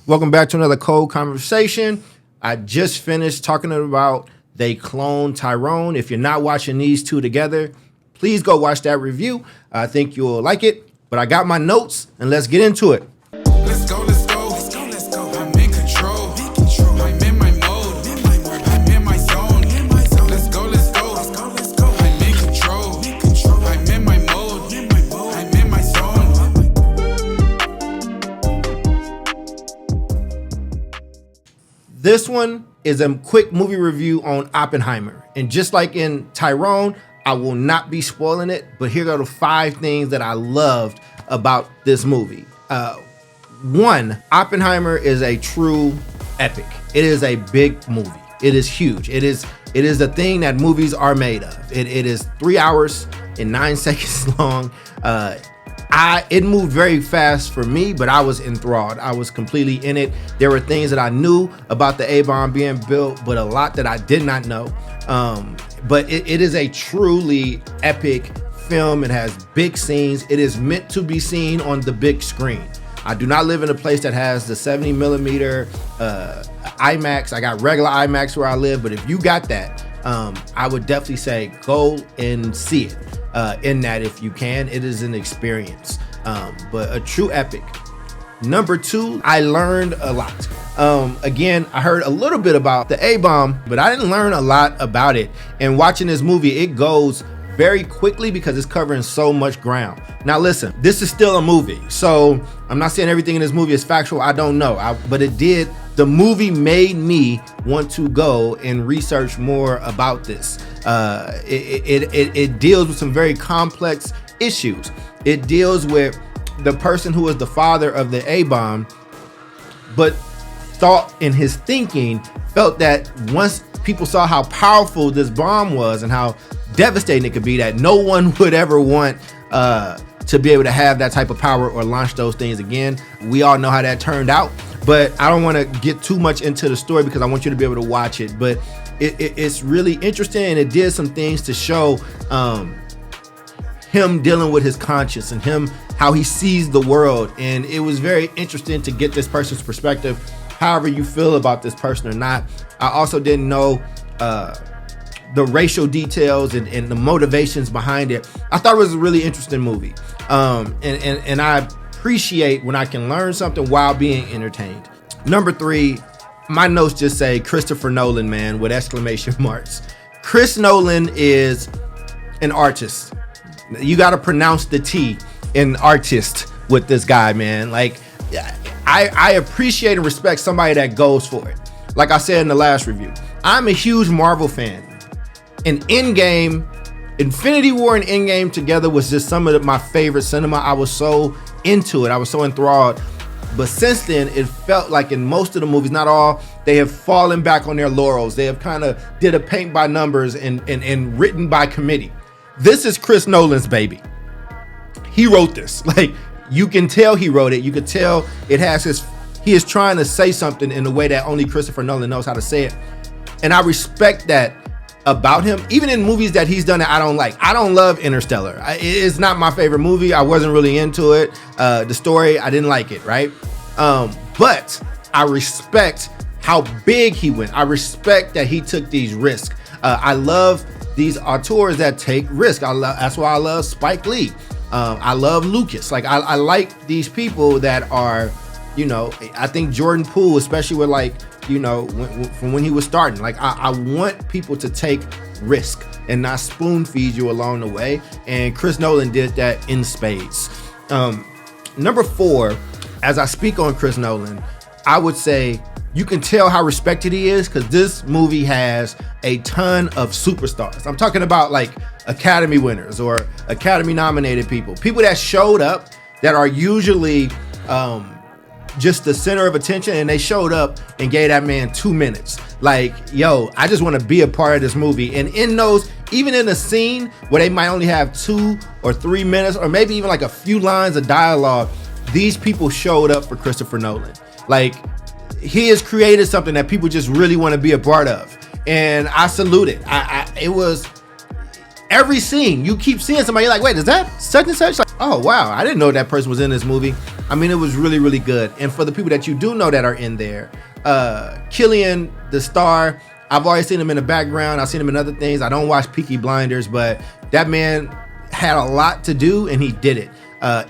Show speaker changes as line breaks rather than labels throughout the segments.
Welcome back to another cold conversation. I just finished talking about They Cloned Tyrone. If you're not watching these two together, please go watch that review. I think you'll like it. But I got my notes, and let's get into it.
Let's go, let's go, let's go, let's go. I'm in control. I'm in my mode. I'm in my zone. Let's go, let's go, let's go, let's go. I'm in control. I'm in my mode. I'm in my zone.
This one is a quick movie review on Oppenheimer. And just like in Tyrone, I will not be spoiling it, but here are the 5 things that I loved about this movie. One, Oppenheimer is a true epic. It is a big movie. It is huge. It is the thing that movies are made of. It is 3 hours and 9 seconds long. It moved very fast for me, but I was enthralled. I was completely in it. There were things that I knew about the A-bomb being built, but a lot that I did not know. But it is a truly epic film. It has big scenes. It is meant to be seen on the big screen. I do not live in a place that has the 70 millimeter IMAX. I got regular IMAX where I live, but if you got that, I would definitely say go and see it. In that, if you can, it is an experience, but a true epic. Number 2, I learned a lot. Again, I heard a little bit about the A-bomb, but I didn't learn a lot about it. And watching this movie, it goes very quickly because it's covering so much ground. Now listen, this is still a movie, so I'm not saying everything in this movie is factual. I don't know, but the movie made me want to go and research more about this. It deals with some very complex issues. It deals with the person who was the father of the A-bomb, but thought in his thinking, felt that once people saw how powerful this bomb was and how devastating it could be, that no one would ever want to be able to have that type of power or launch those things again. We all know how that turned out, but I don't want to get too much into the story because I want you to be able to watch it. But it's really interesting, and it did some things to show him dealing with his conscience and how he sees the world. And it was very interesting to get this person's perspective, however you feel about this person or not. I also didn't know the racial details and the motivations behind it. I thought it was a really interesting movie. And I appreciate when I can learn something while being entertained. Number 3, my notes just say Christopher Nolan, man, with exclamation marks. Chris Nolan is an artist. You got to pronounce the T in artist with this guy, man. Like, I appreciate and respect somebody that goes for it. Like I said in the last review, I'm a huge Marvel fan. And Endgame, Infinity War and Endgame together was just some of my favorite cinema. I was so into it. I was so enthralled. But since then, it felt like in most of the movies, not all, they have fallen back on their laurels. They have kind of did a paint by numbers and written by committee. This is Chris Nolan's baby. He wrote this. Like, you can tell he wrote it. You could tell it has he is trying to say something in the way that only Christopher Nolan knows how to say it. And I respect that about him, even in movies that he's done that I don't like. I don't love Interstellar. It's not my favorite movie. I wasn't really into it. The story, I didn't like it, right? But I respect how big he went. I respect that he took these risks. I love these auteurs that take risks. That's why I love Spike Lee. I love Lucas. Like, I like these people that are, I think Jordan Poole, especially with from when he was starting, like I want people to take risk and not spoon feed you along the way. And Chris Nolan did that in spades. Number 4, as I speak on Chris Nolan, I would say you can tell how respected he is because this movie has a ton of superstars. I'm talking about like Academy winners or Academy nominated people that showed up that are usually just the center of attention, and they showed up and gave that man 2 minutes. Like, yo, I just want to be a part of this movie. And in those, even in a scene where they might only have 2 or 3 minutes, or maybe even like a few lines of dialogue, these people showed up for Christopher Nolan. Like, he has created something that people just really want to be a part of. And I salute it. It was every scene you keep seeing somebody, you're like, wait, is that such and such? Like, oh wow, I didn't know that person was in this movie. I mean, it was really, really good. And for the people that you do know that are in there, Killian, the star, I've always seen him in the background. I've seen him in other things. I don't watch Peaky Blinders, but that man had a lot to do and he did it.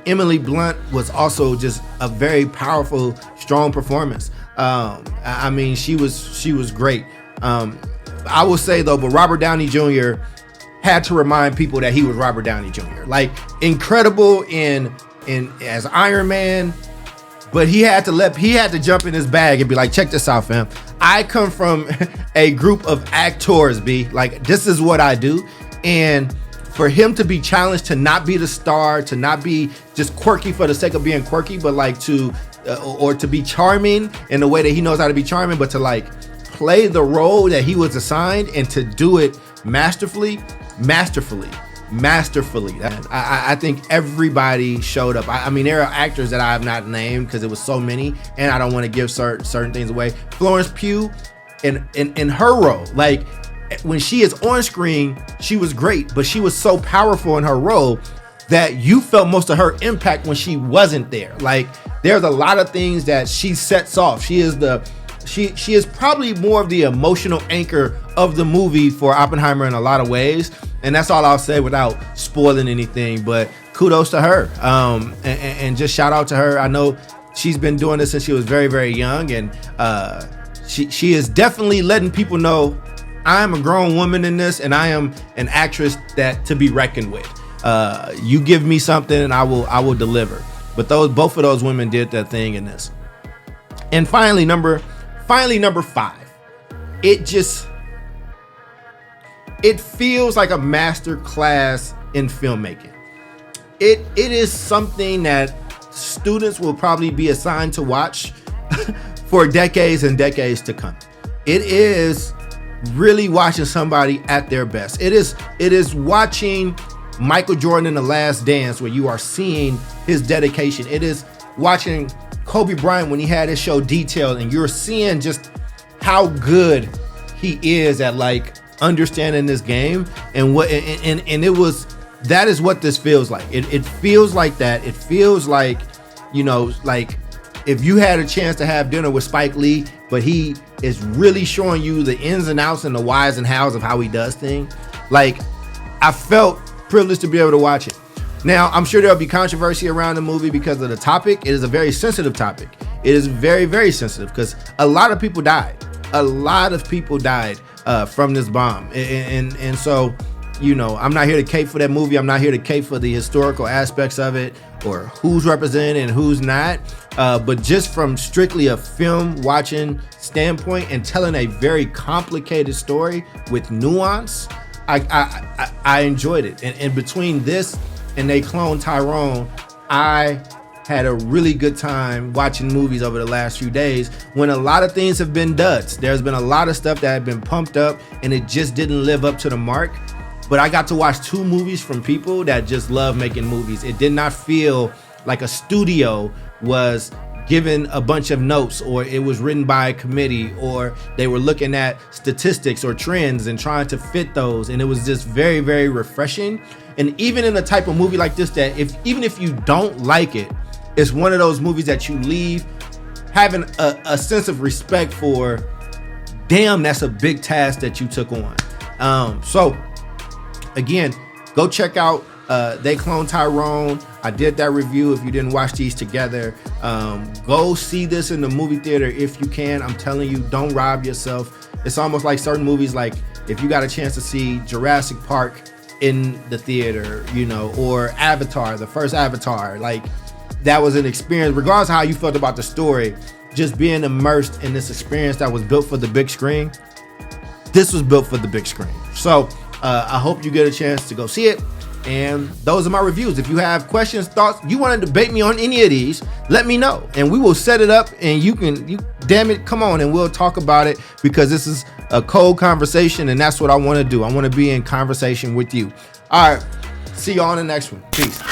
Emily Blunt was also just a very powerful, strong performance. I mean, she was great. I will say though, but Robert Downey Jr. had to remind people that he was Robert Downey Jr. Like, incredible in as Iron Man, but he had to jump in his bag and be like, check this out, fam. I come from a group of actors, like, this is what I do. And for him to be challenged to not be the star, to not be just quirky for the sake of being quirky, but like to be charming in the way that he knows how to be charming, but to like play the role that he was assigned and to do it masterfully. I think everybody showed up. I mean, there are actors that I have not named because it was so many, and I don't want to give certain things away. Florence Pugh, in her role, like when she is on screen, she was great, but she was so powerful in her role that you felt most of her impact when she wasn't there. Like, there's a lot of things that she sets off. She is probably more of the emotional anchor of the movie for Oppenheimer in a lot of ways. And that's all I'll say without spoiling anything, but kudos to her. And just shout out to her. I know she's been doing this since she was very, very young. And she is definitely letting people know I am a grown woman in this, and I am an actress that to be reckoned with. You give me something and I will deliver. But both of those women did their thing in this. And finally, number 5. It feels like a master class in filmmaking. It is something that students will probably be assigned to watch for decades and decades to come. It is really watching somebody at their best. It is watching Michael Jordan in The Last Dance, where you are seeing his dedication. It is watching Kobe Bryant when he had his show Detailed, and you're seeing just how good he is at like understanding this game and that is what this feels like. It feels like that. It feels like, you know, like if you had a chance to have dinner with Spike Lee, but he is really showing you the ins and outs and the whys and hows of how he does things. Like, I felt privileged to be able to watch it. Now, I'm sure there'll be controversy around the movie because of the topic. It is a very sensitive topic. It is very, very sensitive because a lot of people died. From this bomb. And so, you know, I'm not here to cape for that movie. I'm not here to cape for the historical aspects of it or who's represented and who's not. But just from strictly a film watching standpoint and telling a very complicated story with nuance, I enjoyed it. And between this and They Cloned Tyrone, I had a really good time watching movies over the last few days when a lot of things have been duds. There's been a lot of stuff that had been pumped up and it just didn't live up to the mark. But I got to watch 2 movies from people that just love making movies. It did not feel like a studio was given a bunch of notes, or it was written by a committee, or they were looking at statistics or trends and trying to fit those. And it was just very, very refreshing. And even in a type of movie like this, that even if you don't like it, it's one of those movies that you leave having a sense of respect for, damn, that's a big task that you took on. So again, go check out They Cloned Tyrone. I did that review. If you didn't watch these together, go see this in the movie theater if you can. I'm telling you, don't rob yourself. It's almost like certain movies, like if you got a chance to see Jurassic Park in the theater, you know, or Avatar, the first Avatar, like that was an experience, regardless of how you felt about the story, just being immersed in this experience that was built for the big screen. This was built for the big screen. So I hope you get a chance to go see it. And those are my reviews. If you have questions, thoughts, you want to debate me on any of these, let me know and we will set it up, and you damn it, come on and we'll talk about it, because this is a cold conversation and that's what I want to do. I want to be in conversation with you. All right, see you on the next one. Peace.